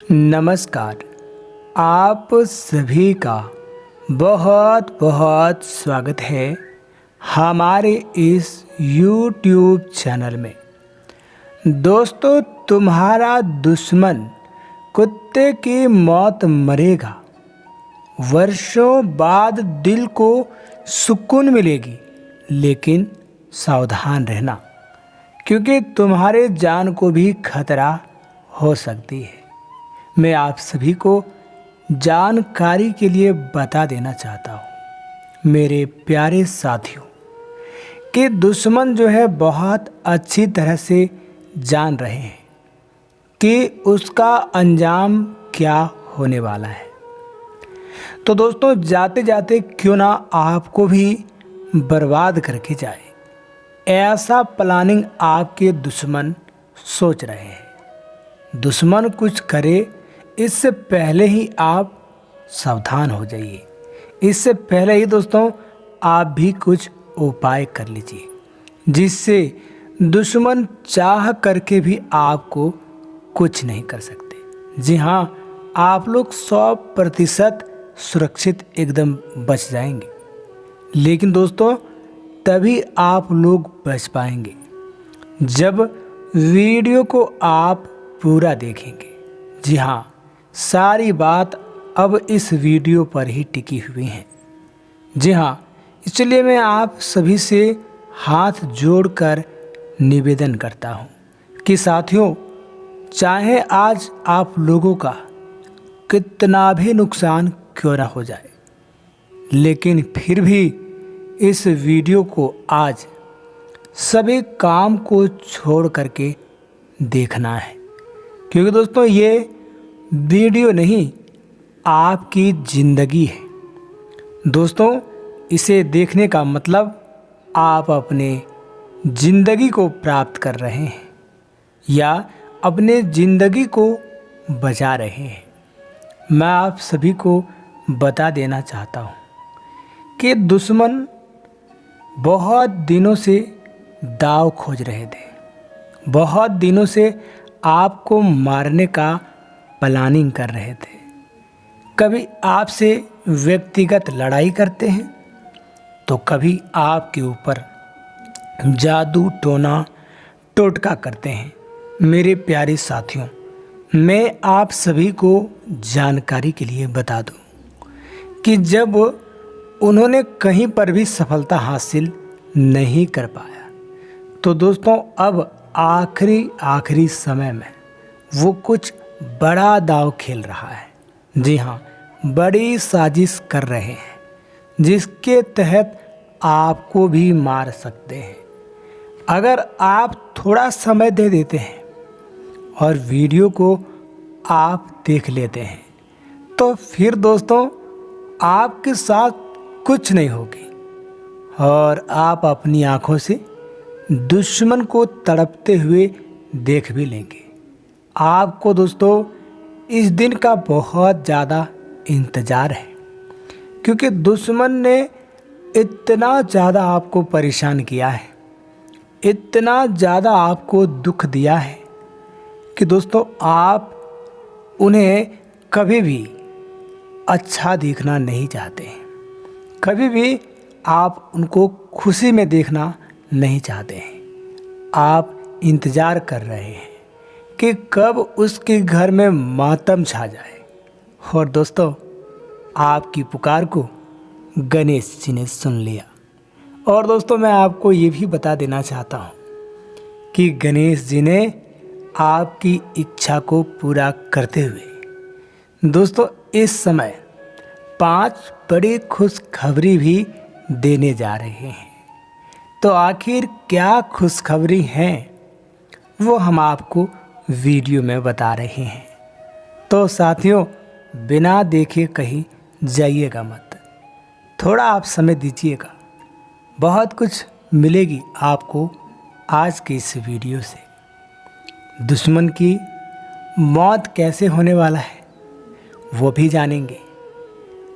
नमस्कार। आप सभी का बहुत बहुत स्वागत है हमारे इस YouTube चैनल में। दोस्तों, तुम्हारा दुश्मन कुत्ते की मौत मरेगा, वर्षों बाद दिल को सुकून मिलेगी, लेकिन सावधान रहना, क्योंकि तुम्हारे जान को भी खतरा हो सकती है। मैं आप सभी को जानकारी के लिए बता देना चाहता हूँ मेरे प्यारे साथियों कि दुश्मन जो है बहुत अच्छी तरह से जान रहे हैं कि उसका अंजाम क्या होने वाला है। तो दोस्तों, जाते जाते क्यों ना आपको भी बर्बाद करके जाए, ऐसा प्लानिंग आपके दुश्मन सोच रहे हैं। दुश्मन कुछ करे इससे पहले ही आप सावधान हो जाइए। इससे पहले ही दोस्तों आप भी कुछ उपाय कर लीजिए, जिससे दुश्मन चाह करके भी आपको कुछ नहीं कर सकते। जी हाँ, आप लोग 100% सुरक्षित एकदम बच जाएंगे। लेकिन दोस्तों, तभी आप लोग बच पाएंगे जब वीडियो को आप पूरा देखेंगे। जी हाँ, सारी बात अब इस वीडियो पर ही टिकी हुई है। जी हाँ, इसलिए मैं आप सभी से हाथ जोड़कर निवेदन करता हूँ कि साथियों, चाहे आज आप लोगों का कितना भी नुकसान क्यों ना हो जाए, लेकिन फिर भी इस वीडियो को आज सभी काम को छोड़ करके देखना है, क्योंकि दोस्तों ये वीडियो नहीं, आपकी ज़िंदगी है। दोस्तों, इसे देखने का मतलब आप अपने ज़िंदगी को प्राप्त कर रहे हैं या अपने ज़िंदगी को बचा रहे हैं। मैं आप सभी को बता देना चाहता हूँ कि दुश्मन बहुत दिनों से दाव खोज रहे थे, बहुत दिनों से आपको मारने का प्लानिंग कर रहे थे। कभी आपसे व्यक्तिगत लड़ाई करते हैं, तो कभी आपके ऊपर जादू टोना टोटका करते हैं। मेरे प्यारे साथियों, मैं आप सभी को जानकारी के लिए बता दूं कि जब उन्होंने कहीं पर भी सफलता हासिल नहीं कर पाया, तो दोस्तों अब आखिरी समय में वो कुछ बड़ा दांव खेल रहा है। जी हाँ, बड़ी साजिश कर रहे हैं, जिसके तहत आपको भी मार सकते हैं। अगर आप थोड़ा समय दे देते हैं और वीडियो को आप देख लेते हैं, तो फिर दोस्तों आपके साथ कुछ नहीं होगी और आप अपनी आँखों से दुश्मन को तड़पते हुए देख भी लेंगे। आपको दोस्तों इस दिन का बहुत ज़्यादा इंतज़ार है, क्योंकि दुश्मन ने इतना ज़्यादा आपको परेशान किया है, इतना ज़्यादा आपको दुख दिया है कि दोस्तों आप उन्हें कभी भी अच्छा देखना नहीं चाहते हैं, कभी भी आप उनको खुशी में देखना नहीं चाहते हैं। आप इंतज़ार कर रहे हैं कि कब उसके घर में मातम छा जाए। और दोस्तों, आपकी पुकार को गणेश जी ने सुन लिया। और दोस्तों, मैं आपको ये भी बता देना चाहता हूँ कि गणेश जी ने आपकी इच्छा को पूरा करते हुए दोस्तों इस समय 5 बड़ी खुशखबरी भी देने जा रहे हैं। तो आखिर क्या खुशखबरी है, वो हम आपको वीडियो में बता रहे हैं। तो साथियों, बिना देखे कहीं जाइएगा मत, थोड़ा आप समय दीजिएगा, बहुत कुछ मिलेगी आपको आज के इस वीडियो से। दुश्मन की मौत कैसे होने वाला है वो भी जानेंगे,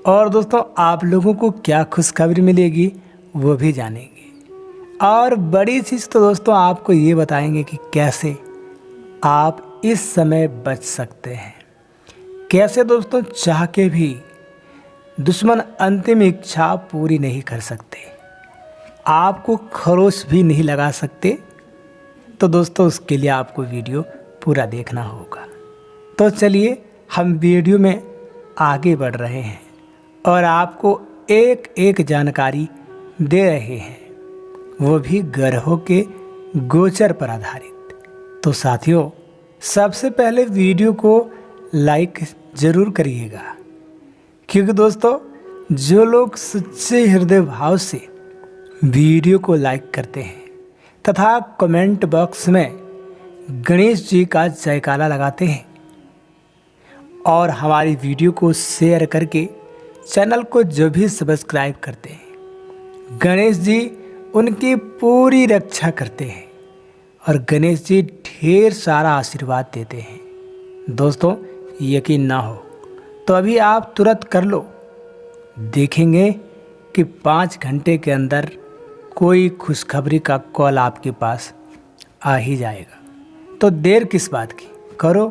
और दोस्तों आप लोगों को क्या खुशखबरी मिलेगी वो भी जानेंगे। और बड़ी चीज़ तो दोस्तों आपको ये बताएंगे कि कैसे आप इस समय बच सकते हैं, कैसे दोस्तों चाह के भी दुश्मन अंतिम इच्छा पूरी नहीं कर सकते, आपको खरोच भी नहीं लगा सकते। तो दोस्तों उसके लिए आपको वीडियो पूरा देखना होगा। तो चलिए हम वीडियो में आगे बढ़ रहे हैं और आपको एक एक जानकारी दे रहे हैं, वो भी ग्रहों के गोचर पर आधारित। तो साथियों सबसे पहले वीडियो को लाइक ज़रूर करिएगा, क्योंकि दोस्तों जो लोग सच्चे हृदय भाव से वीडियो को लाइक करते हैं तथा कमेंट बॉक्स में गणेश जी का जयकारा लगाते हैं और हमारी वीडियो को शेयर करके चैनल को जो भी सब्सक्राइब करते हैं, गणेश जी उनकी पूरी रक्षा करते हैं और गणेश जी ढेर सारा आशीर्वाद देते हैं। दोस्तों यकीन ना हो तो अभी आप तुरंत कर लो, देखेंगे कि 5 घंटे के अंदर कोई खुशखबरी का कॉल आपके पास आ ही जाएगा। तो देर किस बात की, करो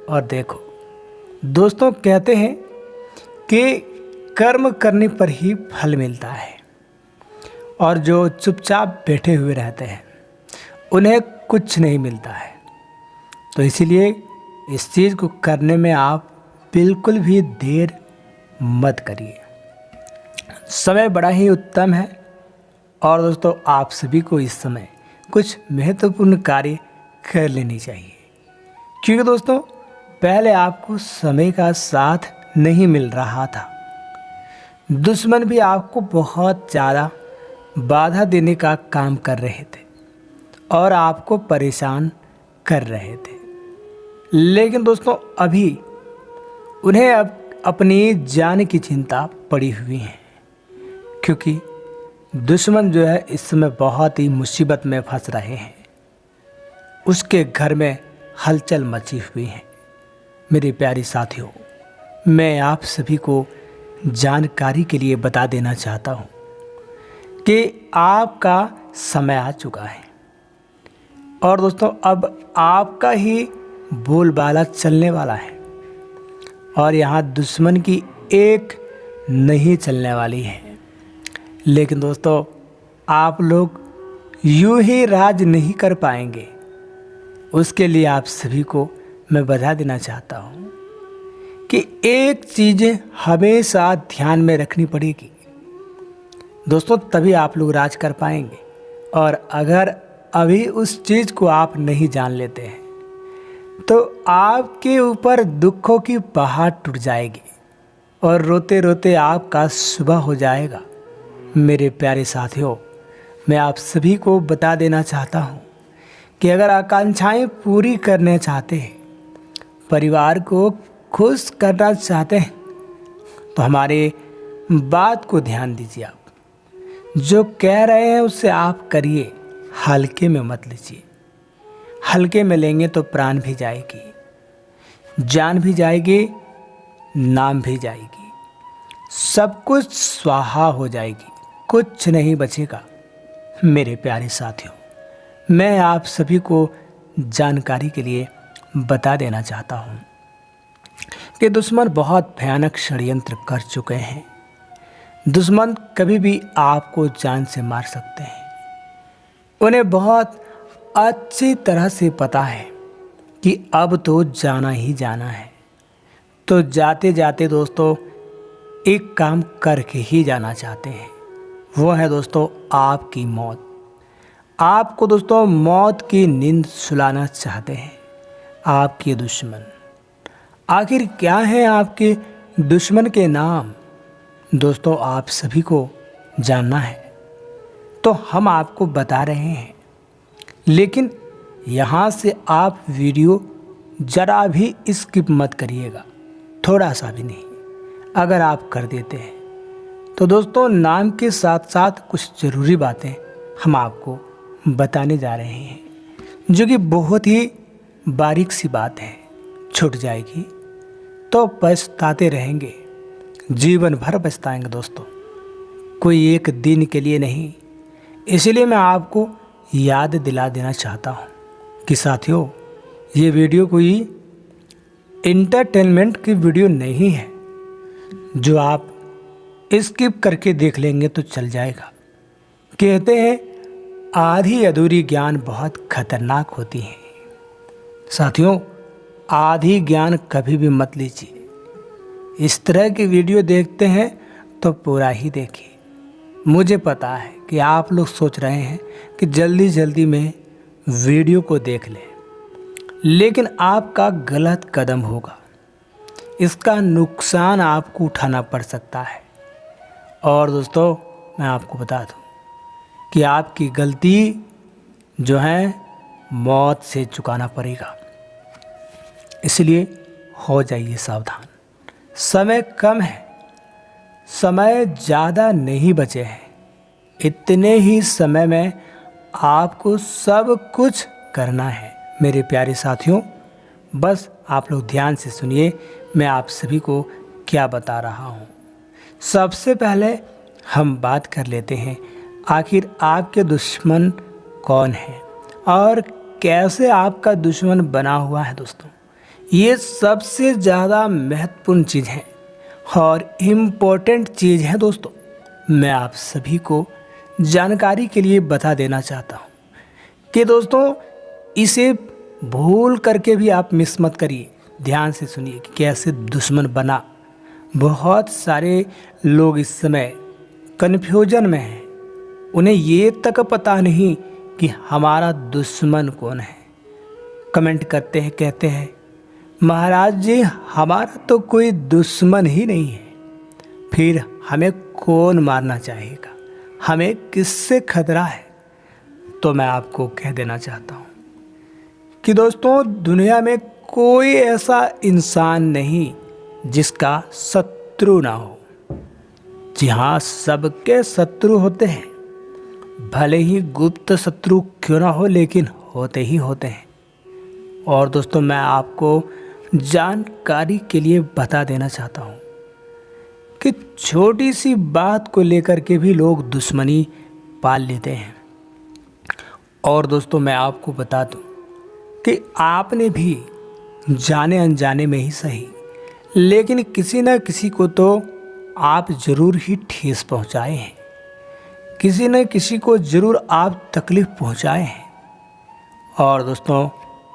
और देखो। दोस्तों कहते हैं कि कर्म करने पर ही फल मिलता है और जो चुपचाप बैठे हुए रहते हैं उन्हें कुछ नहीं मिलता है। तो इसीलिए इस चीज़ को करने में आप बिल्कुल भी देर मत करिए। समय बड़ा ही उत्तम है और दोस्तों आप सभी को इस समय कुछ महत्वपूर्ण कार्य कर लेनी चाहिए, क्योंकि दोस्तों पहले आपको समय का साथ नहीं मिल रहा था। दुश्मन भी आपको बहुत ज़्यादा बाधा देने का काम कर रहे थे और आपको परेशान कर रहे थे, लेकिन दोस्तों अभी उन्हें अब अपनी जान की चिंता पड़ी हुई है, क्योंकि दुश्मन जो है इस समय बहुत ही मुसीबत में फंस रहे हैं। उसके घर में हलचल मची हुई है। मेरे प्यारे साथियों, मैं आप सभी को जानकारी के लिए बता देना चाहता हूँ कि आपका समय आ चुका है और दोस्तों अब आपका ही बोलबाला चलने वाला है और यहाँ दुश्मन की एक नहीं चलने वाली है। लेकिन दोस्तों आप लोग यूं ही राज नहीं कर पाएंगे, उसके लिए आप सभी को मैं बता देना चाहता हूँ कि एक चीज़ हमेशा ध्यान में रखनी पड़ेगी दोस्तों, तभी आप लोग राज कर पाएंगे। और अगर अभी उस चीज़ को आप नहीं जान लेते हैं तो आपके ऊपर दुखों की पहाड़ टूट जाएगी और रोते रोते आपका सुबह हो जाएगा। मेरे प्यारे साथियों, मैं आप सभी को बता देना चाहता हूँ कि अगर आकांक्षाएं पूरी करना चाहते हैं, परिवार को खुश करना चाहते हैं, तो हमारे बात को ध्यान दीजिए। आप जो कह रहे हैं उससे आप करिए, हल्के में मत लीजिए। हल्के में लेंगे तो प्राण भी जाएगी, जान भी जाएगी, नाम भी जाएगी, सब कुछ स्वाहा हो जाएगी, कुछ नहीं बचेगा। मेरे प्यारे साथियों, मैं आप सभी को जानकारी के लिए बता देना चाहता हूँ कि दुश्मन बहुत भयानक षड्यंत्र कर चुके हैं। दुश्मन कभी भी आपको जान से मार सकते हैं। उन्हें बहुत अच्छी तरह से पता है कि अब तो जाना ही जाना है। तो जाते जाते दोस्तों एक काम करके ही जाना चाहते हैं, वो है दोस्तों आपकी मौत। आपको दोस्तों मौत की नींद सुलाना चाहते हैं आपके दुश्मन। आखिर क्या है आपके दुश्मन के नाम दोस्तों, आप सभी को जानना है तो हम आपको बता रहे हैं, लेकिन यहाँ से आप वीडियो ज़रा भी स्किप मत करिएगा, थोड़ा सा भी नहीं। अगर आप कर देते हैं तो दोस्तों नाम के साथ साथ कुछ ज़रूरी बातें हम आपको बताने जा रहे हैं, जो कि बहुत ही बारीक सी बात है। छूट जाएगी तो पछताते रहेंगे, जीवन भर पछताएंगे दोस्तों, कोई एक दिन के लिए नहीं। इसलिए मैं आपको याद दिला देना चाहता हूँ कि साथियों ये वीडियो कोई इंटरटेनमेंट की वीडियो नहीं है जो आप स्किप करके देख लेंगे तो चल जाएगा। कहते हैं आधी अधूरी ज्ञान बहुत खतरनाक होती है। साथियों, आधी ज्ञान कभी भी मत लीजिए। इस तरह की वीडियो देखते हैं तो पूरा ही देखिए। मुझे पता है कि आप लोग सोच रहे हैं कि जल्दी जल्दी में वीडियो को देख लें, लेकिन आपका गलत कदम होगा। इसका नुकसान आपको उठाना पड़ सकता है। और दोस्तों, मैं आपको बता दूं कि आपकी गलती जो है मौत से चुकाना पड़ेगा। इसलिए हो जाइए सावधान। समय कम है, समय ज़्यादा नहीं बचे हैं। इतने ही समय में आपको सब कुछ करना है। मेरे प्यारे साथियों, बस आप लोग ध्यान से सुनिए, मैं आप सभी को क्या बता रहा हूँ। सबसे पहले हम बात कर लेते हैं, आखिर आपके दुश्मन कौन है और कैसे आपका दुश्मन बना हुआ है। दोस्तों, ये सबसे ज़्यादा महत्वपूर्ण चीज़ है और इम्पोर्टेंट चीज़ है। दोस्तों, मैं आप सभी को जानकारी के लिए बता देना चाहता हूँ कि दोस्तों, इसे भूल करके भी आप मिस मत करिए। ध्यान से सुनिए कि कैसे दुश्मन बना। बहुत सारे लोग इस समय कन्फ्यूजन में हैं। उन्हें ये तक पता नहीं कि हमारा दुश्मन कौन है। कमेंट करते हैं, कहते हैं महाराज जी हमारा तो कोई दुश्मन ही नहीं है, फिर हमें कौन मारना चाहेगा, हमें किससे खतरा है। तो मैं आपको कह देना चाहता हूँ कि दोस्तों, दुनिया में कोई ऐसा इंसान नहीं जिसका शत्रु ना हो। जी हाँ, सबके शत्रु होते हैं, भले ही गुप्त शत्रु क्यों ना हो, लेकिन होते ही होते हैं। और दोस्तों, मैं आपको जानकारी के लिए बता देना चाहता हूँ कि छोटी सी बात को लेकर के भी लोग दुश्मनी पाल लेते हैं। और दोस्तों, मैं आपको बता दूँ कि आपने भी जाने अनजाने में ही सही, लेकिन किसी न किसी को तो आप ज़रूर ही ठेस पहुँचाए हैं, किसी न किसी को ज़रूर आप तकलीफ़ पहुँचाए हैं। और दोस्तों,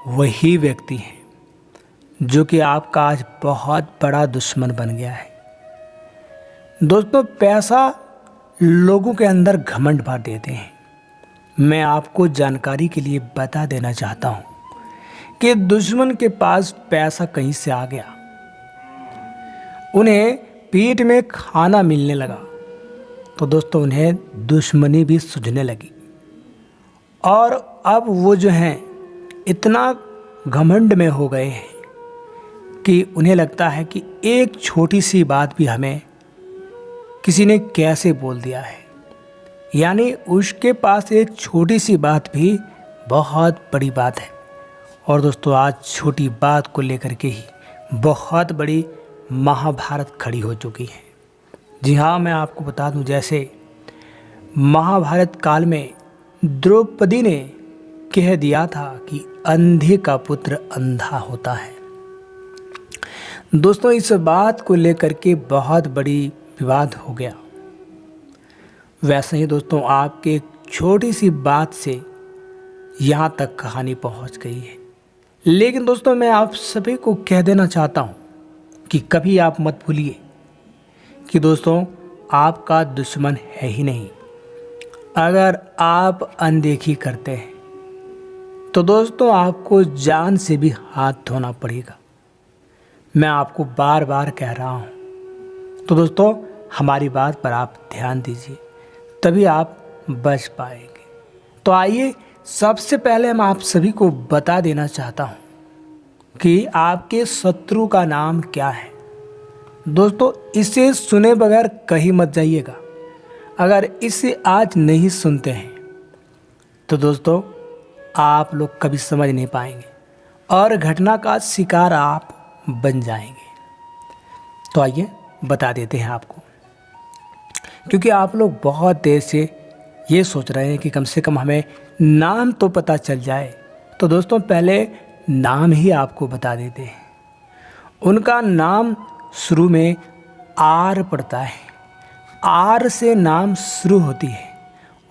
वही व्यक्ति है जो कि आपका आज बहुत बड़ा दुश्मन बन गया है। दोस्तों, पैसा लोगों के अंदर घमंड भर देते हैं। मैं आपको जानकारी के लिए बता देना चाहता हूँ कि दुश्मन के पास पैसा कहीं से आ गया, उन्हें पेट में खाना मिलने लगा, तो दोस्तों उन्हें दुश्मनी भी सूझने लगी। और अब वो जो हैं इतना घमंड में हो गए हैं कि उन्हें लगता है कि एक छोटी सी बात भी हमें किसी ने कैसे बोल दिया है, यानी उसके पास एक छोटी सी बात भी बहुत बड़ी बात है। और दोस्तों, आज छोटी बात को लेकर के ही बहुत बड़ी महाभारत खड़ी हो चुकी है। जी हाँ, मैं आपको बता दूं, जैसे महाभारत काल में द्रौपदी ने कह दिया था कि अंधे का पुत्र अंधा होता है। दोस्तों, इस बात को लेकर के बहुत बड़ी विवाद हो गया। वैसे ही दोस्तों, आपके एक छोटी सी बात से यहाँ तक कहानी पहुँच गई है। लेकिन दोस्तों, मैं आप सभी को कह देना चाहता हूँ कि कभी आप मत भूलिए कि दोस्तों, आपका दुश्मन है ही नहीं। अगर आप अनदेखी करते हैं तो दोस्तों आपको जान से भी हाथ धोना पड़ेगा। मैं आपको बार बार कह रहा हूँ। तो दोस्तों, हमारी बात पर आप ध्यान दीजिए, तभी आप बच पाएंगे। तो आइए, सबसे पहले मैं आप सभी को बता देना चाहता हूँ कि आपके शत्रु का नाम क्या है। दोस्तों, इसे सुने बगैर कहीं मत जाइएगा। अगर इसे आज नहीं सुनते हैं तो दोस्तों आप लोग कभी समझ नहीं पाएंगे और घटना का शिकार आप बन जाएंगे। तो आइए बता देते हैं आपको, क्योंकि आप लोग बहुत देर से ये सोच रहे हैं कि कम से कम हमें नाम तो पता चल जाए। तो दोस्तों, पहले नाम ही आपको बता देते हैं। उनका नाम शुरू में आर पड़ता है, आर से नाम शुरू होती है।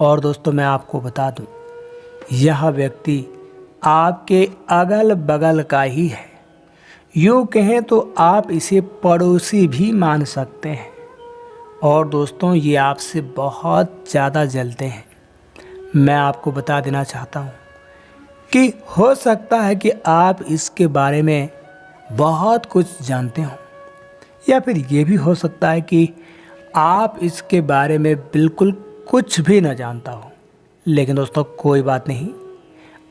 और दोस्तों मैं आपको बता दूं, यह व्यक्ति आपके अगल बगल का ही है। यूँ कहें तो आप इसे पड़ोसी भी मान सकते हैं। और दोस्तों ये आपसे बहुत ज़्यादा जलते हैं। मैं आपको बता देना चाहता हूँ कि हो सकता है कि आप इसके बारे में बहुत कुछ जानते हो, या फिर ये भी हो सकता है कि आप इसके बारे में बिल्कुल कुछ भी न जानता हो। लेकिन दोस्तों कोई बात नहीं,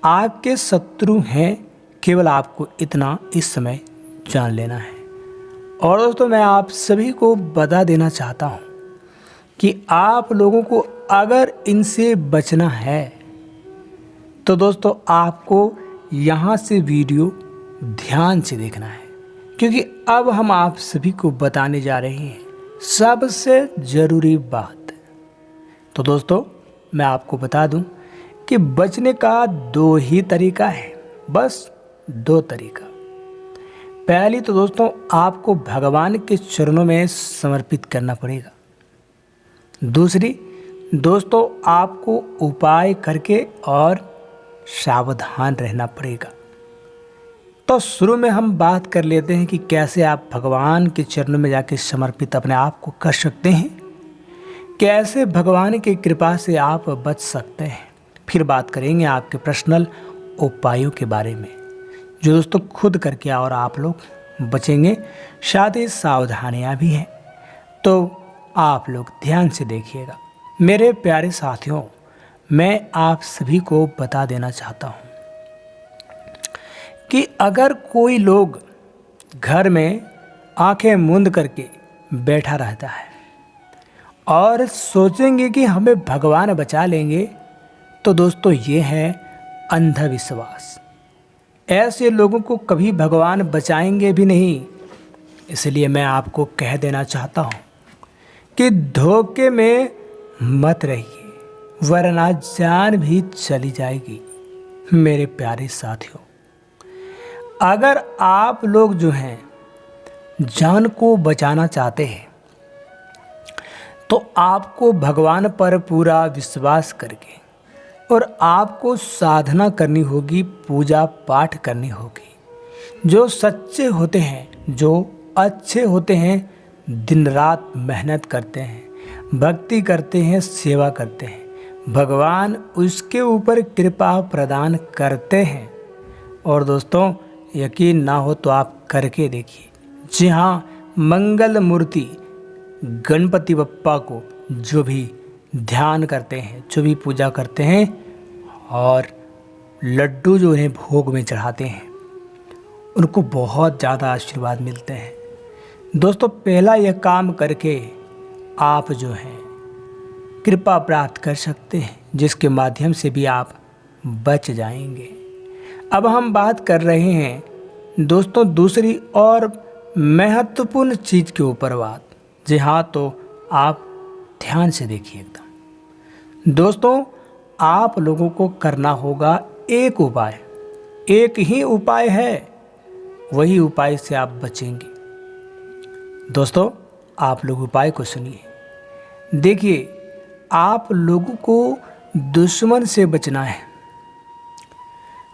आपके शत्रु हैं, केवल आपको इतना इस समय जान लेना है। और दोस्तों मैं आप सभी को बता देना चाहता हूँ कि आप लोगों को अगर इनसे बचना है तो दोस्तों आपको यहाँ से वीडियो ध्यान से देखना है, क्योंकि अब हम आप सभी को बताने जा रहे हैं सबसे ज़रूरी बात। तो दोस्तों मैं आपको बता दूं कि बचने का 2 ही तरीका है, बस 2 तरीका। पहली तो दोस्तों आपको भगवान के चरणों में समर्पित करना पड़ेगा। दूसरी दोस्तों आपको उपाय करके और सावधान रहना पड़ेगा। तो शुरू में हम बात कर लेते हैं कि कैसे आप भगवान के चरणों में जाके समर्पित अपने आप को कर सकते हैं, कैसे भगवान की कृपा से आप बच सकते हैं। फिर बात करेंगे आपके पर्सनल उपायों के बारे में, जो दोस्तों खुद करके और आप लोग बचेंगे, साथ ही सावधानियाँ भी हैं। तो आप लोग ध्यान से देखिएगा। मेरे प्यारे साथियों, मैं आप सभी को बता देना चाहता हूँ कि अगर कोई लोग घर में आंखें मूंद करके बैठा रहता है और सोचेंगे कि हमें भगवान बचा लेंगे, तो दोस्तों ये है अंधविश्वास। ऐसे लोगों को कभी भगवान बचाएंगे भी नहीं। इसलिए मैं आपको कह देना चाहता हूँ कि धोखे में मत रहिए, वरना जान भी चली जाएगी। मेरे प्यारे साथियों, अगर आप लोग जो हैं जान को बचाना चाहते हैं तो आपको भगवान पर पूरा विश्वास करके और आपको साधना करनी होगी, पूजा पाठ करनी होगी। जो सच्चे होते हैं, जो अच्छे होते हैं, दिन रात मेहनत करते हैं, भक्ति करते हैं, सेवा करते हैं, भगवान उसके ऊपर कृपा प्रदान करते हैं। और दोस्तों यकीन ना हो तो आप करके देखिए। जी हाँ, मंगल मूर्ति गणपति बप्पा को जो भी ध्यान करते हैं, जो भी पूजा करते हैं और लड्डू जो उन्हें भोग में चढ़ाते हैं, उनको बहुत ज़्यादा आशीर्वाद मिलते हैं। दोस्तों पहला यह काम करके आप जो हैं कृपा प्राप्त कर सकते हैं, जिसके माध्यम से भी आप बच जाएंगे। अब हम बात कर रहे हैं दोस्तों दूसरी और महत्वपूर्ण चीज़ के ऊपर बात। जी हाँ, तो आप ध्यान से देखिए एकदम। दोस्तों आप लोगों को करना होगा एक उपाय, एक ही उपाय है, वही उपाय से आप बचेंगे। दोस्तों आप लोग उपाय को सुनिए। देखिए, आप लोगों को दुश्मन से बचना है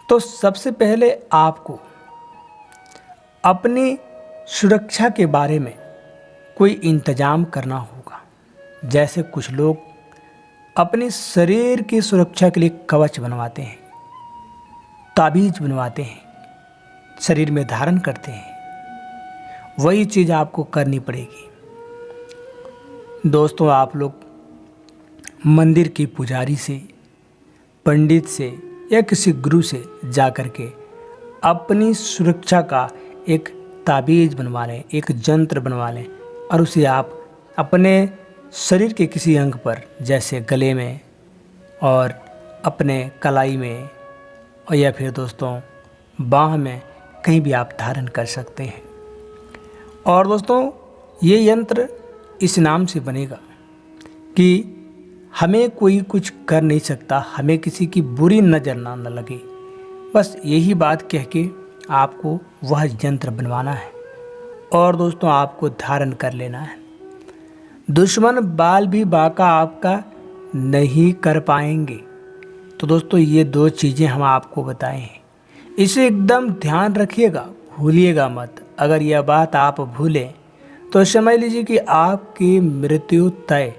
तो सबसे पहले आपको अपनी सुरक्षा के बारे में कोई इंतजाम करना होगा। जैसे कुछ लोग अपने शरीर की सुरक्षा के लिए कवच बनवाते हैं, ताबीज बनवाते हैं, शरीर में धारण करते हैं। वही चीज़ आपको करनी पड़ेगी। दोस्तों आप लोग मंदिर के पुजारी से, पंडित से या किसी गुरु से जा कर के अपनी सुरक्षा का एक ताबीज़ बनवा लें, एक यंत्र बनवा लें और उसे आप अपने शरीर के किसी अंग पर, जैसे गले में और अपने कलाई में और या फिर दोस्तों बाह में, कहीं भी आप धारण कर सकते हैं। और दोस्तों ये यंत्र इस नाम से बनेगा कि हमें कोई कुछ कर नहीं सकता, हमें किसी की बुरी नज़र ना लगे। बस यही बात कह के आपको वह यंत्र बनवाना है और दोस्तों आपको धारण कर लेना है। दुश्मन बाल भी बांका आपका नहीं कर पाएंगे। तो दोस्तों ये 2 चीज़ें हम आपको बताए हैं, इसे एकदम ध्यान रखिएगा, भूलिएगा मत। अगर यह बात आप भूलें तो समझ लीजिए कि आपकी मृत्यु तय।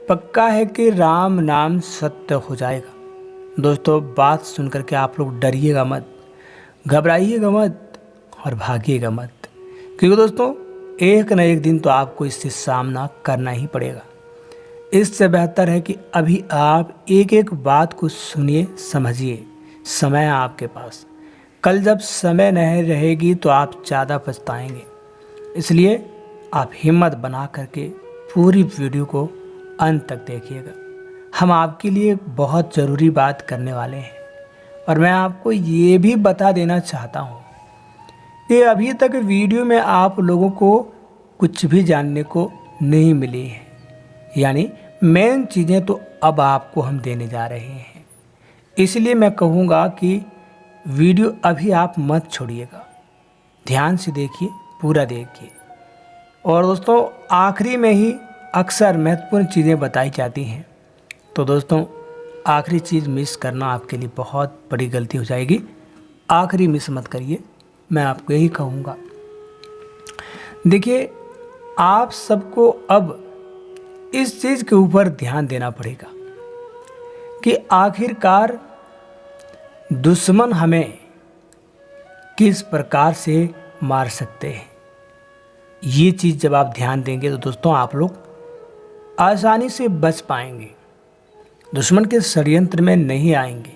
पक्का है कि राम नाम सत्य हो जाएगा। दोस्तों बात सुन करके आप लोग डरिएगा मत, घबराइएगा मत और भागिएगा मत, क्योंकि दोस्तों एक न एक दिन तो आपको इससे सामना करना ही पड़ेगा। इससे बेहतर है कि अभी आप एक एक बात को सुनिए, समझिए। समय है आपके पास, कल जब समय नहीं रहेगी तो आप ज़्यादा पछताएंगे। इसलिए आप हिम्मत बना करके पूरी वीडियो को अंत तक देखिएगा। हम आपके लिए बहुत ज़रूरी बात करने वाले हैं और मैं आपको ये भी बता देना चाहता हूँ कि अभी तक वीडियो में आप लोगों को कुछ भी जानने को नहीं मिली है, यानी मेन चीज़ें तो अब आपको हम देने जा रहे हैं। इसलिए मैं कहूँगा कि वीडियो अभी आप मत छोड़िएगा, ध्यान से देखिए, पूरा देखिए। और दोस्तों आखिरी में ही अक्सर महत्वपूर्ण चीज़ें बताई जाती हैं, तो दोस्तों आखिरी चीज़ मिस करना आपके लिए बहुत बड़ी गलती हो जाएगी। आखिरी मिस मत करिए, मैं आपको यही कहूँगा। देखिए आप सबको अब इस चीज़ के ऊपर ध्यान देना पड़ेगा कि आखिरकार दुश्मन हमें किस प्रकार से मार सकते हैं। ये चीज़ जब आप ध्यान देंगे तो दोस्तों आप लोग आसानी से बच पाएंगे, दुश्मन के षड्यंत्र में नहीं आएंगे।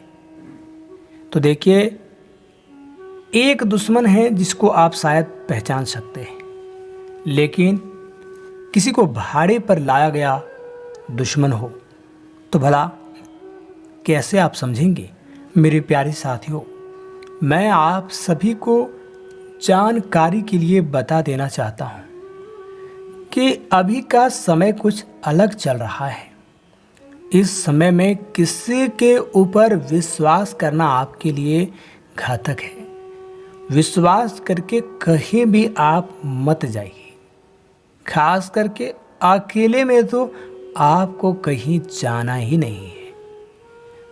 तो देखिए एक दुश्मन है जिसको आप शायद पहचान सकते हैं, लेकिन किसी को भाड़े पर लाया गया दुश्मन हो तो भला कैसे आप समझेंगे। मेरे प्यारे साथियों, मैं आप सभी को जानकारी के लिए बता देना चाहता हूँ कि अभी का समय कुछ अलग चल रहा है। इस समय में किसी के ऊपर विश्वास करना आपके लिए घातक है। विश्वास करके कहीं भी आप मत जाइए, खास करके अकेले में तो आपको कहीं जाना ही नहीं है।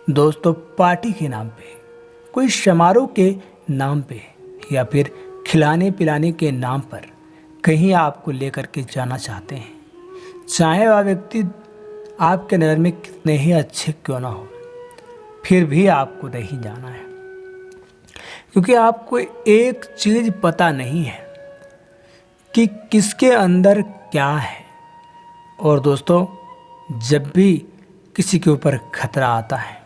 दोस्तों पार्टी के नाम पे, कोई समारोह के नाम पे या फिर खिलाने पिलाने के नाम पर कहीं आपको लेकर के जाना चाहते हैं, चाहे वह व्यक्ति आपके नज़र में कितने ही अच्छे क्यों ना हो, फिर भी आपको नहीं जाना है, क्योंकि आपको एक चीज़ पता नहीं है कि किसके अंदर क्या है। और दोस्तों जब भी किसी के ऊपर खतरा आता है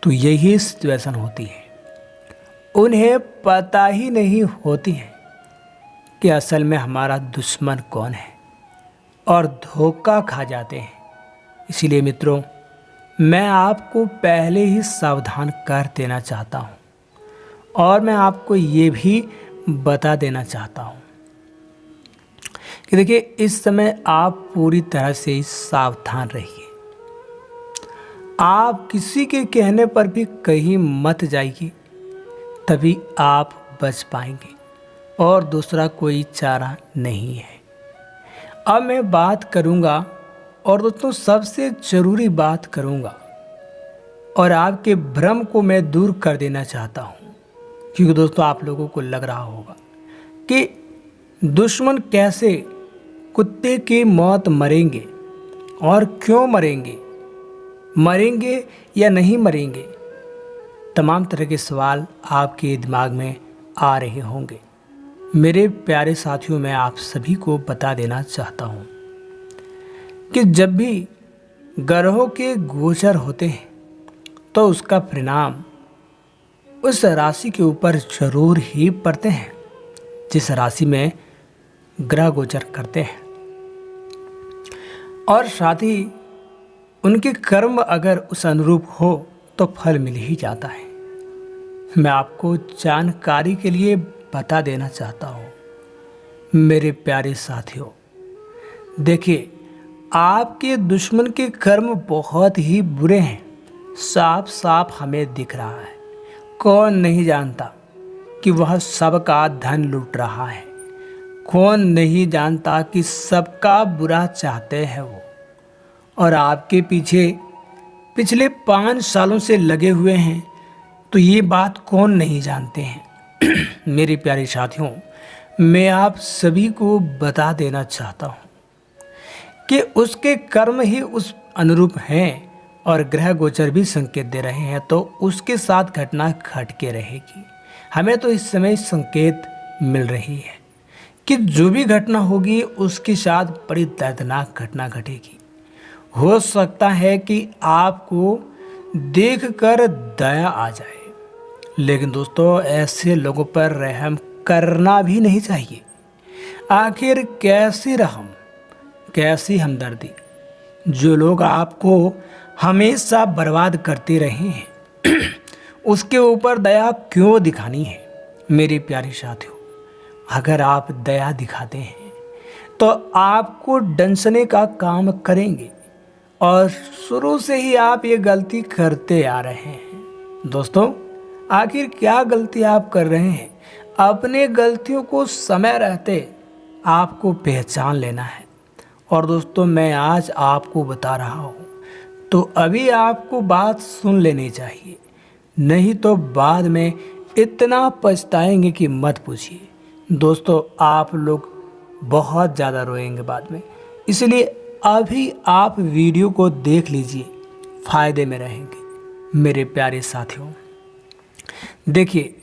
तो यही सिचुएशन होती है, उन्हें पता ही नहीं होती है कि असल में हमारा दुश्मन कौन है और धोखा खा जाते हैं। इसीलिए मित्रों मैं आपको पहले ही सावधान कर देना चाहता हूँ और मैं आपको ये भी बता देना चाहता हूँ कि देखिए इस समय आप पूरी तरह से सावधान रहिए। आप किसी के कहने पर भी कहीं मत जाइए, तभी आप बच पाएंगे और दूसरा कोई चारा नहीं है। अब मैं बात करूंगा और दोस्तों सबसे ज़रूरी बात करूंगा और आपके भ्रम को मैं दूर कर देना चाहता हूं, क्योंकि दोस्तों आप लोगों को लग रहा होगा कि दुश्मन कैसे कुत्ते की मौत मरेंगे और क्यों मरेंगे या नहीं मरेंगे। तमाम तरह के सवाल आपके दिमाग में आ रहे होंगे। मेरे प्यारे साथियों, मैं आप सभी को बता देना चाहता हूँ कि जब भी ग्रहों के गोचर होते हैं तो उसका परिणाम उस राशि के ऊपर जरूर ही पड़ते हैं जिस राशि में ग्रह गोचर करते हैं, और साथ ही उनके कर्म अगर उस अनुरूप हो तो फल मिल ही जाता है। मैं आपको जानकारी के लिए बता देना चाहता हूँ मेरे प्यारे साथियों, देखिए आपके दुश्मन के कर्म बहुत ही बुरे हैं, साफ साफ हमें दिख रहा है। कौन नहीं जानता कि वह सबका धन लूट रहा है, कौन नहीं जानता कि सबका बुरा चाहते हैं वो, और आपके पीछे पिछले 5 सालों से लगे हुए हैं, तो ये बात कौन नहीं जानते हैं। मेरे प्यारे साथियों, मैं आप सभी को बता देना चाहता हूँ कि उसके कर्म ही उस अनुरूप हैं और ग्रह गोचर भी संकेत दे रहे हैं, तो उसके साथ घटना घट के रहेगी। हमें तो इस समय संकेत मिल रही है कि जो भी घटना होगी उसके साथ बड़ी दर्दनाक घटना घटेगी। हो सकता है कि आपको देखकर दया आ जाए, लेकिन दोस्तों ऐसे लोगों पर रहम करना भी नहीं चाहिए। आखिर कैसी रहम, कैसी हमदर्दी। जो लोग आपको हमेशा बर्बाद करते रहे हैं उसके ऊपर दया क्यों दिखानी है। मेरे प्यारे साथियों, अगर आप दया दिखाते हैं तो आपको डंसने का काम करेंगे, और शुरू से ही आप ये गलती करते आ रहे हैं। दोस्तों, आखिर क्या गलती आप कर रहे हैं? अपने गलतियों को समय रहते आपको पहचान लेना है। और दोस्तों, मैं आज आपको बता रहा हूँ, तो अभी आपको बात सुन लेनी चाहिए, नहीं तो बाद में इतना पछताएंगे कि मत पूछिए। दोस्तों, आप लोग बहुत ज़्यादा रोएंगे बाद में, इसलिए अभी आप वीडियो को देख लीजिए, फ़ायदे में रहेंगे। मेरे प्यारे साथियों, देखिए,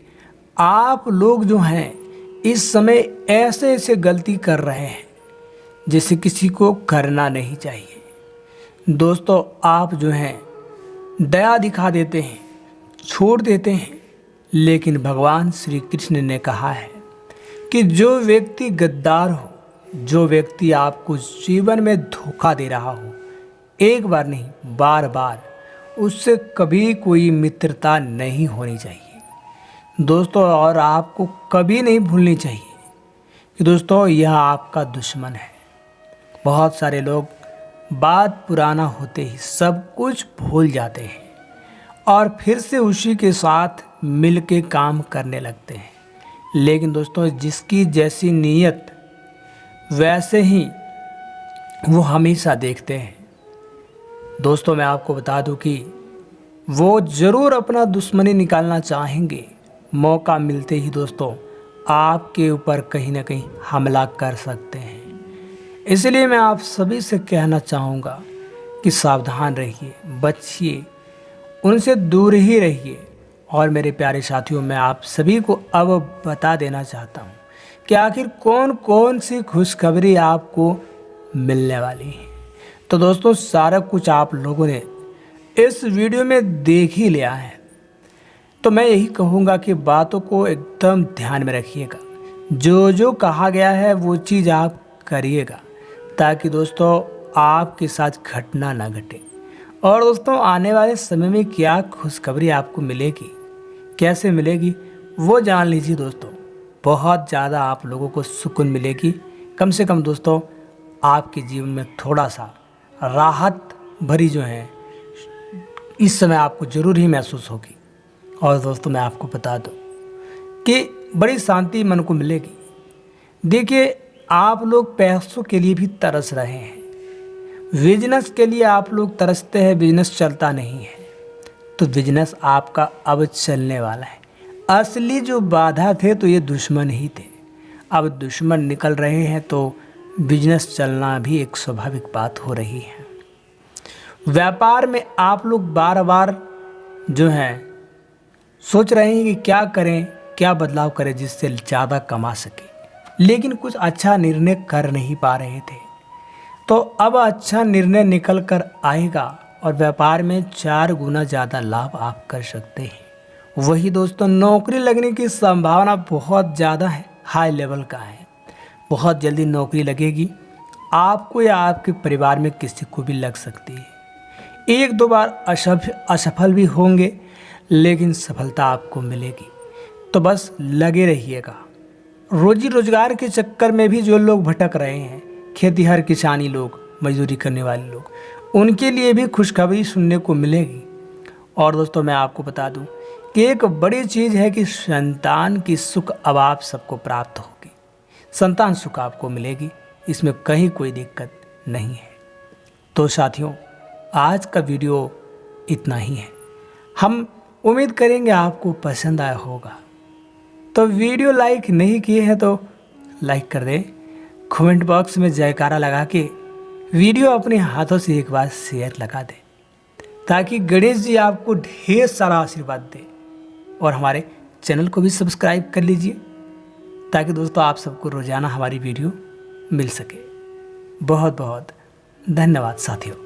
आप लोग जो हैं इस समय ऐसे ऐसे गलती कर रहे हैं जैसे किसी को करना नहीं चाहिए। दोस्तों, आप जो हैं दया दिखा देते हैं, छोड़ देते हैं, लेकिन भगवान श्री कृष्ण ने कहा है कि जो व्यक्ति गद्दार हो, जो व्यक्ति आपको जीवन में धोखा दे रहा हो, एक बार नहीं बार बार, उससे कभी कोई मित्रता नहीं होनी चाहिए दोस्तों। और आपको कभी नहीं भूलनी चाहिए कि दोस्तों यह आपका दुश्मन है। बहुत सारे लोग बात पुराना होते ही सब कुछ भूल जाते हैं और फिर से उसी के साथ मिल के काम करने लगते हैं। लेकिन दोस्तों, जिसकी जैसी नीयत वैसे ही वो हमेशा देखते हैं। दोस्तों, मैं आपको बता दूं कि वो ज़रूर अपना दुश्मनी निकालना चाहेंगे। मौका मिलते ही दोस्तों आपके ऊपर कहीं ना कहीं हमला कर सकते हैं। इसलिए मैं आप सभी से कहना चाहूँगा कि सावधान रहिए, बचिए, उनसे दूर ही रहिए। और मेरे प्यारे साथियों, मैं आप सभी को अब बता देना चाहता हूँ कि आखिर कौन कौन सी खुशखबरी आपको मिलने वाली है। तो दोस्तों, सारा कुछ आप लोगों ने इस वीडियो में देख ही लिया है, तो मैं यही कहूँगा कि बातों को एकदम ध्यान में रखिएगा। जो जो कहा गया है वो चीज़ आप करिएगा, ताकि दोस्तों आपके साथ घटना ना घटे। और दोस्तों, आने वाले समय में क्या खुशखबरी आपको मिलेगी, कैसे मिलेगी, वो जान लीजिए दोस्तों। बहुत ज़्यादा आप लोगों को सुकून मिलेगी। कम से कम दोस्तों आपके जीवन में थोड़ा सा राहत भरी जो है इस समय आपको ज़रूर ही महसूस होगी। और दोस्तों, मैं आपको बता दूं कि बड़ी शांति मन को मिलेगी। देखिए, आप लोग पैसों के लिए भी तरस रहे हैं, बिजनेस के लिए आप लोग तरसते हैं, बिजनेस चलता नहीं है, तो बिजनेस आपका अब चलने वाला है। असली जो बाधा थे तो ये दुश्मन ही थे, अब दुश्मन निकल रहे हैं, तो बिजनेस चलना भी एक स्वाभाविक बात हो रही है। व्यापार में आप लोग बार बार जो है सोच रहे हैं कि क्या करें, क्या बदलाव करें जिससे ज़्यादा कमा सके, लेकिन कुछ अच्छा निर्णय कर नहीं पा रहे थे। तो अब अच्छा निर्णय निकल कर आएगा और व्यापार में 4 गुना ज़्यादा लाभ आप कर सकते हैं। वही दोस्तों, नौकरी लगने की संभावना बहुत ज़्यादा है, हाई लेवल का है। बहुत जल्दी नौकरी लगेगी आपको या आपके परिवार में किसी को भी लग सकती है। 1-2 बार असफल भी होंगे, लेकिन सफलता आपको मिलेगी। तो बस लगे रहिएगा। रोजी रोजगार के चक्कर में भी जो लोग भटक रहे हैं, खेतीहर किसानी लोग, मजदूरी करने वाले लोग, उनके लिए भी खुशखबरी सुनने को मिलेगी। और दोस्तों, मैं आपको बता दूं कि एक बड़ी चीज़ है कि संतान की सुख अब आप सबको प्राप्त होगी। संतान सुख आपको मिलेगी, इसमें कहीं कोई दिक्कत नहीं है। तो साथियों, आज का वीडियो इतना ही है। हम उम्मीद करेंगे आपको पसंद आया होगा। तो वीडियो लाइक नहीं किए हैं तो लाइक कर दें, कमेंट बॉक्स में जयकारा लगा के वीडियो अपने हाथों से एक बार शेयर लगा दें, ताकि गणेश जी आपको ढेर सारा आशीर्वाद दें। और हमारे चैनल को भी सब्सक्राइब कर लीजिए, ताकि दोस्तों आप सबको रोज़ाना हमारी वीडियो मिल सके। बहुत बहुत धन्यवाद साथियों।